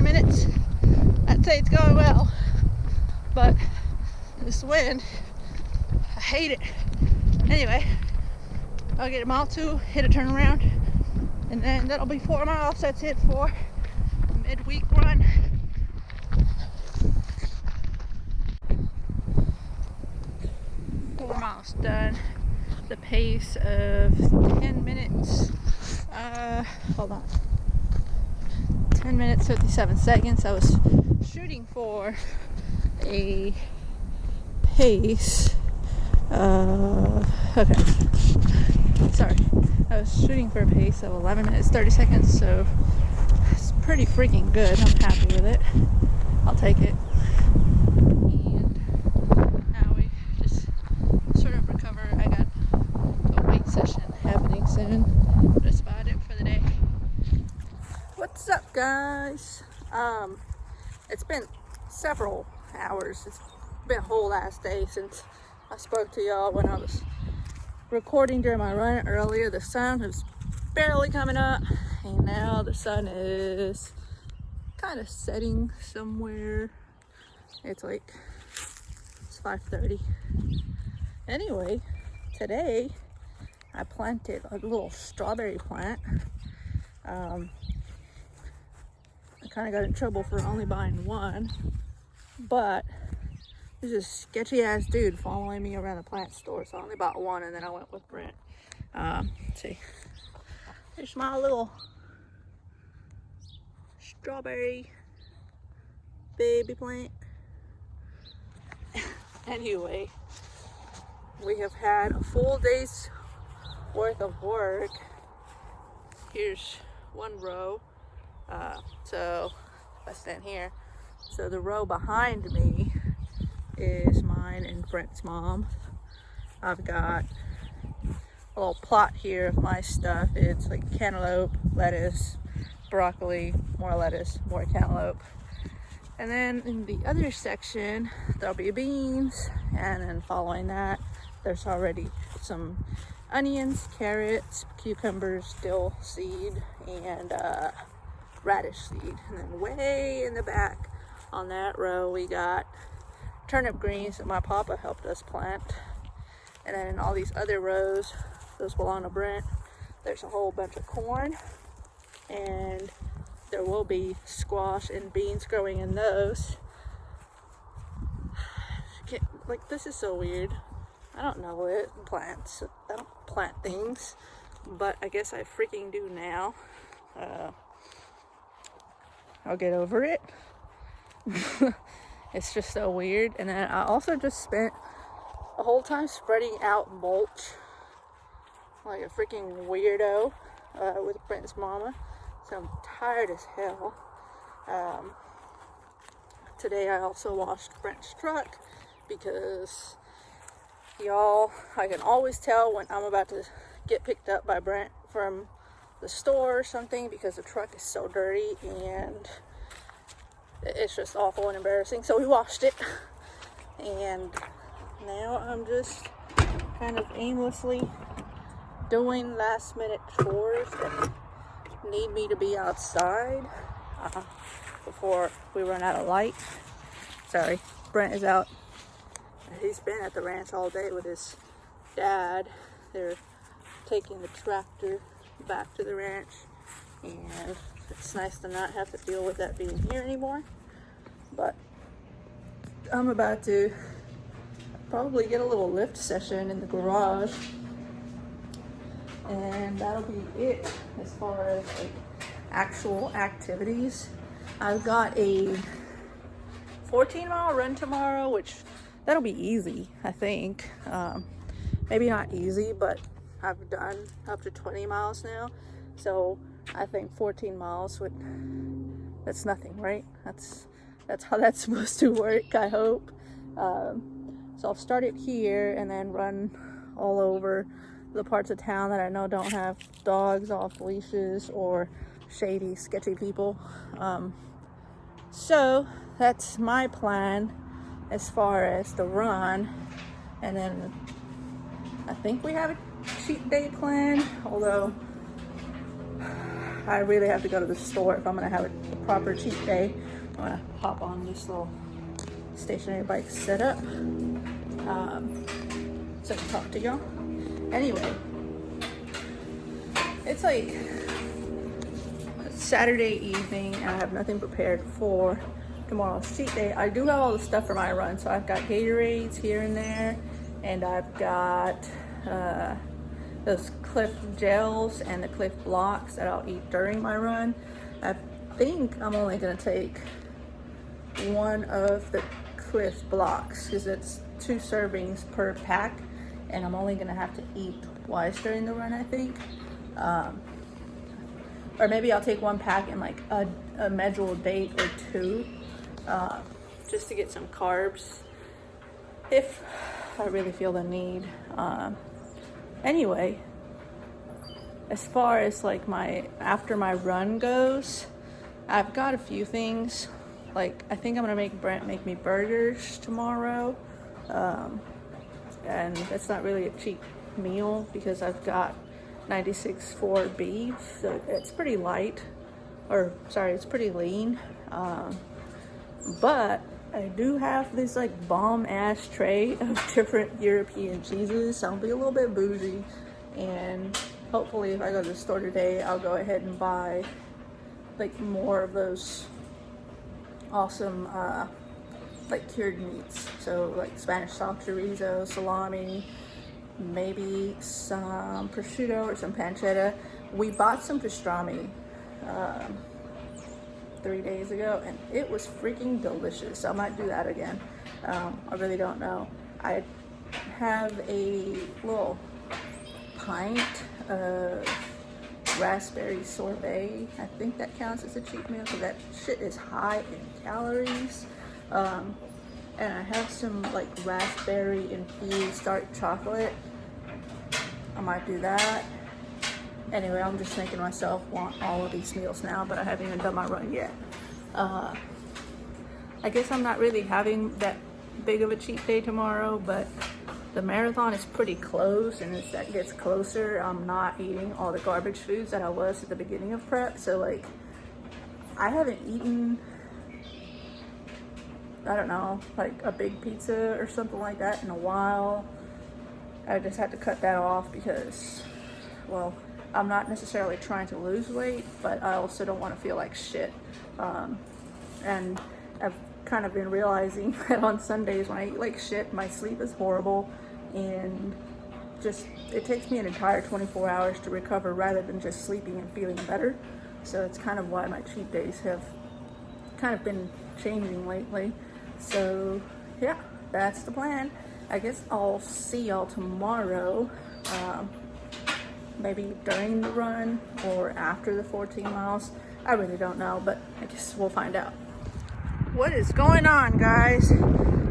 10 minutes. I'd say it's going well, but this wind, I hate it. Anyway, I'll get a mile 2, hit a turnaround, and then that'll be 4 miles. That's it for the midweek run. Miles done. The pace of 10 minutes. Hold on. 10 minutes 57 seconds. I was shooting for a pace. Okay. Sorry. I was shooting for a pace of 11 minutes 30 seconds. So it's pretty freaking good. I'm happy with it. I'll take it. That's about it for the day. What's up, guys? It's been several hours. It's been a whole last day since I spoke to y'all when I was recording during my run earlier. The sun was barely coming up, and now the sun is kind of setting somewhere. It's 5:30. Anyway, today I planted a little strawberry plant. I kind of got in trouble for only buying one, but there's this sketchy ass dude following me around the plant store, so I only bought one, and then I went with Brent. Let's see. Here's my little strawberry baby plant. Anyway, we have had a full day's worth of work. Here's one row. So if I stand here, so the row behind me is mine and Brent's mom. I've got a little plot here of my stuff. It's like cantaloupe, lettuce, broccoli, more lettuce, more cantaloupe. And then in the other section, there'll be beans, and then following that, there's already some onions, carrots, cucumbers, dill seed, and radish seed. And then way in the back on that row, we got turnip greens that my papa helped us plant. And then in all these other rows, those belong to Brent, there's a whole bunch of corn, and there will be squash and beans growing in those. Like, this is so weird. I don't know it. Plants. I don't plant things, but I guess I freaking do now. I'll get over it. It's just so weird. And then I also just spent a whole time spreading out mulch like a freaking weirdo with Brent's mama. So I'm tired as hell. Today I also washed Brent's truck because y'all, I can always tell when I'm about to get picked up by Brent from the store or something because the truck is so dirty and it's just awful and embarrassing. So we washed it, and now I'm just kind of aimlessly doing last minute chores that need me to be outside before we run out of light. Sorry, Brent is out. He's been at the ranch all day with his dad. They're taking the tractor back to the ranch, and it's nice to not have to deal with that being here anymore. But I'm about to probably get a little lift session in the garage, and that'll be it as far as like actual activities. I've got a 14-mile run tomorrow, which that'll be easy, I think. Maybe not easy, but I've done up to 20 miles now, so I think 14 miles that's nothing, right? That's how that's supposed to work, I hope. So I'll start it here and then run all over the parts of town that I know don't have dogs off leashes or shady, sketchy people. So that's my plan as far as the run. And then I think we have a cheat day plan, although I really have to go to the store if I'm gonna have a proper cheat day. I'm gonna hop on this little stationary bike setup so I can talk to y'all. Anyway, it's like Saturday evening and I have nothing prepared for tomorrow's cheat day. I do have all the stuff for my run, so I've got Gatorades here and there, and I've got those Cliff gels and the Cliff blocks that I'll eat during my run. I think I'm only gonna take one of the Cliff blocks because it's 2 servings per pack, and I'm only gonna have to eat twice during the run, I think. Or maybe I'll take 1 pack and like a medjool date or 2, just to get some carbs if I really feel the need. Anyway, as far as like after my run goes, I've got a few things. Like, I think I'm gonna make Brent make me burgers tomorrow, and that's not really a cheap meal because I've got 96.4 beef, so it's pretty light, or sorry, it's pretty lean. But I do have this like bomb ass tray of different European cheeses, so I'll be a little bit bougie, and hopefully if I go to the store today, I'll go ahead and buy like more of those awesome like cured meats. So like Spanish soft chorizo, salami, maybe some prosciutto or some pancetta. We bought some pastrami 3 days ago and it was freaking delicious, so I might do that again. I really don't know. I have a little pint of raspberry sorbet. I think that counts as a cheat meal because that shit is high in calories. And I have some like raspberry infused dark chocolate. I might do that. Anyway, I'm just making myself want all of these meals now, but I haven't even done my run yet. I guess I'm not really having that big of a cheat day tomorrow, but the marathon is pretty close, and as that gets closer, I'm not eating all the garbage foods that I was at the beginning of prep. So like, I haven't eaten, I don't know, like a big pizza or something like that in a while. I just had to cut that off because, well, I'm not necessarily trying to lose weight, but I also don't want to feel like shit. And I've kind of been realizing that on Sundays when I eat like shit, my sleep is horrible, and just it takes me an entire 24 hours to recover rather than just sleeping and feeling better. So it's kind of why my cheat days have kind of been changing lately. So yeah, that's the plan. I guess I'll see y'all tomorrow, maybe during the run or after the 14 miles. I really don't know, but I guess we'll find out. What is going on, guys?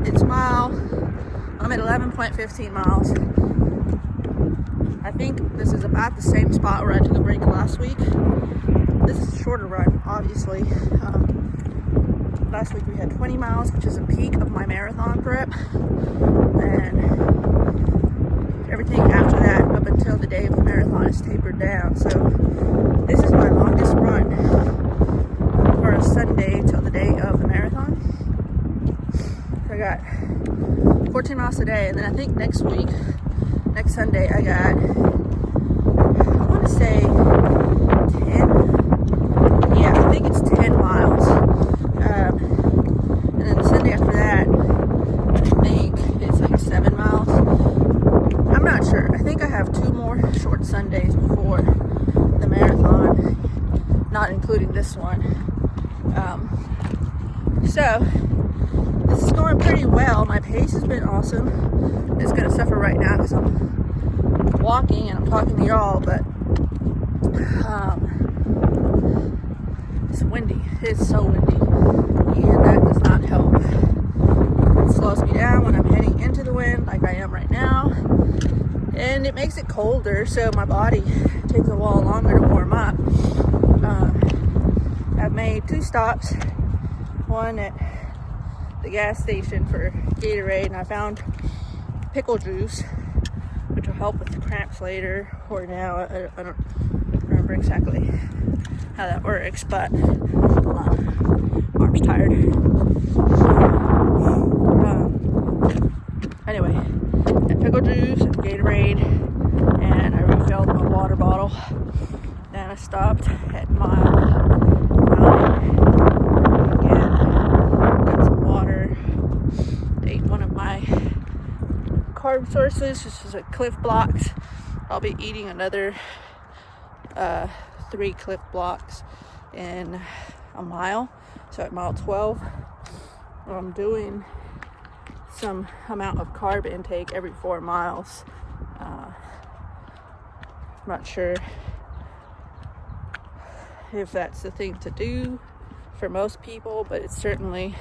It's I'm at 11.15 miles. I think this is about the same spot where I took a break last week. This is a shorter run, obviously. Last week we had 20 miles, which is a peak of my marathon prep. And everything after that, up until the day of the marathon, is tapered down. So this is my longest run for a Sunday till the day of the marathon. So I got 14 miles a day, and then I think next Sunday, I got, I want to say 10. Yeah, I think it's 10 miles. And then the Sunday after that, I think it's like 7 miles. I'm not sure. I think I have 2 more short Sundays before the marathon, not including this one. So this is going pretty well. My pace has been awesome. It's gonna suffer right now because I'm walking and I'm talking to y'all, but it's windy. It's so windy, and that does not help. It slows me down when I'm heading into the wind like I am right now, and it makes it colder, so my body takes a while longer to warm up. I've made 2 stops, one at the gas station for Gatorade, and I found pickle juice, which will help with the cramps later, or now. I don't remember remember exactly how that works, but hold on, arm's tired. Anyway, had pickle juice and Gatorade, and I refilled my water bottle. Then I stopped at mile 9 again, got some water, ate one of my carb sources. This is a Cliff Blocks. I'll be eating another 3 Cliff Blocks in a mile. So at mile 12, I'm doing some amount of carb intake every 4 miles. I'm not sure if that's the thing to do for most people, but it's certainly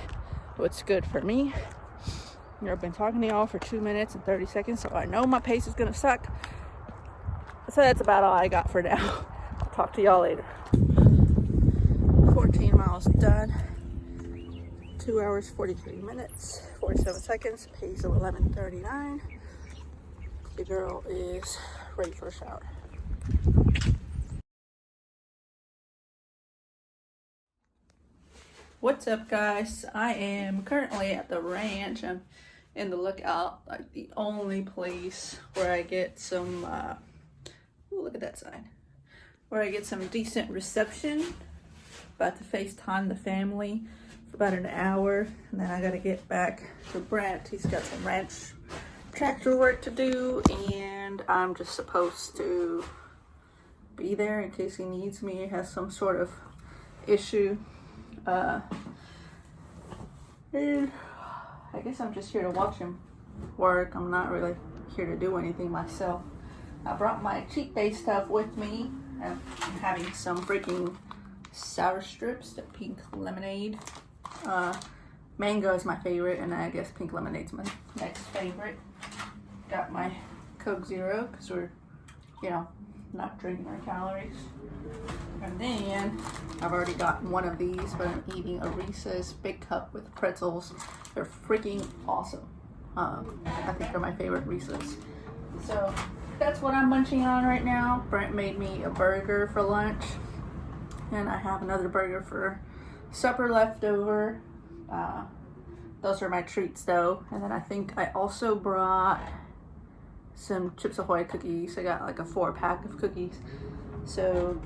what's good for me. I've been talking to y'all for 2 minutes and 30 seconds, so I know my pace is gonna suck. So that's about all I got for now. I'll talk to y'all later. 14 miles done. 2 hours, 43 minutes, 47 seconds, pace of 11:39. The girl is ready for a shower. What's up, guys? I am currently at the ranch. I'm in the Lookout, like the only place where I get some, ooh, look at that sign, where I get some decent reception. About to FaceTime the family for about an hour, and then I gotta get back to Brent. He's got some ranch tractor work to do, and I'm just supposed to be there in case he needs me or has some sort of issue. And I guess I'm just here to watch him work. I'm not really here to do anything myself. I brought my cheat day stuff with me. I'm having some freaking sour strips, the pink lemonade. Mango is my favorite, and I guess pink lemonade's my next favorite. Got my Coke Zero because we're, not drinking our calories. And then I've already gotten one of these, but I'm eating a Reese's Big Cup with pretzels. They're freaking awesome. I think they're my favorite Reese's. So that's what I'm munching on right now. Brent made me a burger for lunch, and I have another burger for supper left over. Those are my treats though. And then I think I also brought some Chips Ahoy cookies. I got like a 4-pack of cookies. So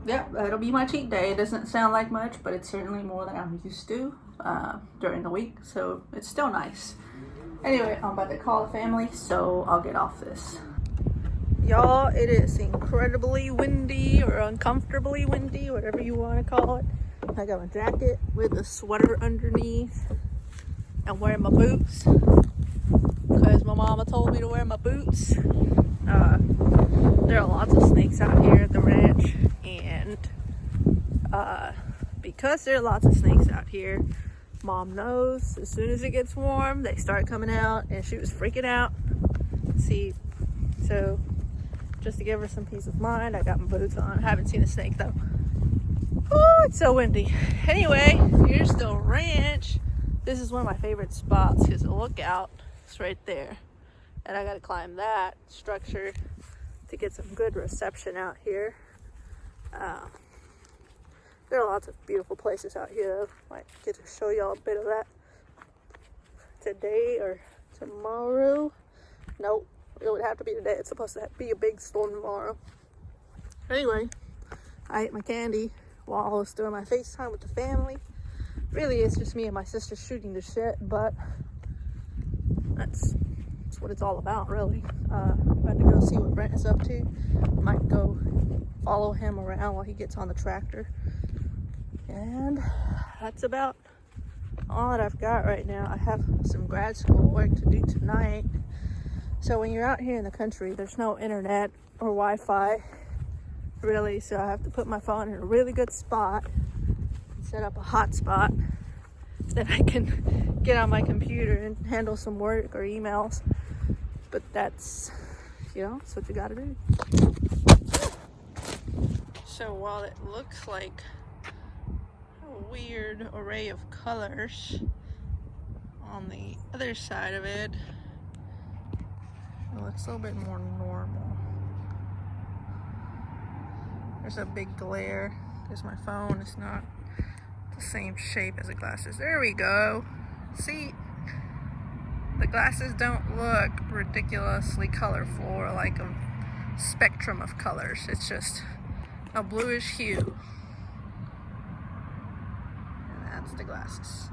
yeah, that'll be my cheat day. It doesn't sound like much, but it's certainly more than I'm used to during the week, so it's still nice. Anyway, I'm about to call the family, so I'll get off this. Y'all, it is incredibly windy or uncomfortably windy, whatever you want to call it. I got my jacket with a sweater underneath. I'm wearing my boots because my mama told me to wear my boots. There are lots of snakes out here at the ranch, and because there are lots of snakes out here, Mom knows as soon as it gets warm, they start coming out, and she was freaking out. See, so just to give her some peace of mind, I got my boots on. I haven't seen a snake though. Oh, it's so windy. Anyway, here's the ranch. This is one of my favorite spots because the Lookout is right there, and I gotta climb that structure to get some good reception out here. There are lots of beautiful places out here. Might get to show y'all a bit of that today or tomorrow. Nope, it would have to be today. It's supposed to be a big storm tomorrow. Anyway, I ate my candy while I was doing my FaceTime with the family. Really, it's just me and my sister shooting the shit, but that's what it's all about, really. I'm about to go see what Brent is up to. Might go follow him around while he gets on the tractor. And that's about all that I've got right now. I have some grad school work to do tonight. So when you're out here in the country, there's no internet or Wi-Fi, really. So I have to put my phone in a really good spot and set up a hotspot so that I can get on my computer and handle some work or emails. But that's, that's what you gotta do. So while it looks like a weird array of colors on the other side of it, it looks a little bit more normal. There's a big glare. There's my phone. It's not the same shape as the glasses. There we go. See, the glasses don't look ridiculously colorful or like a spectrum of colors. It's just a bluish hue. And that's the glasses.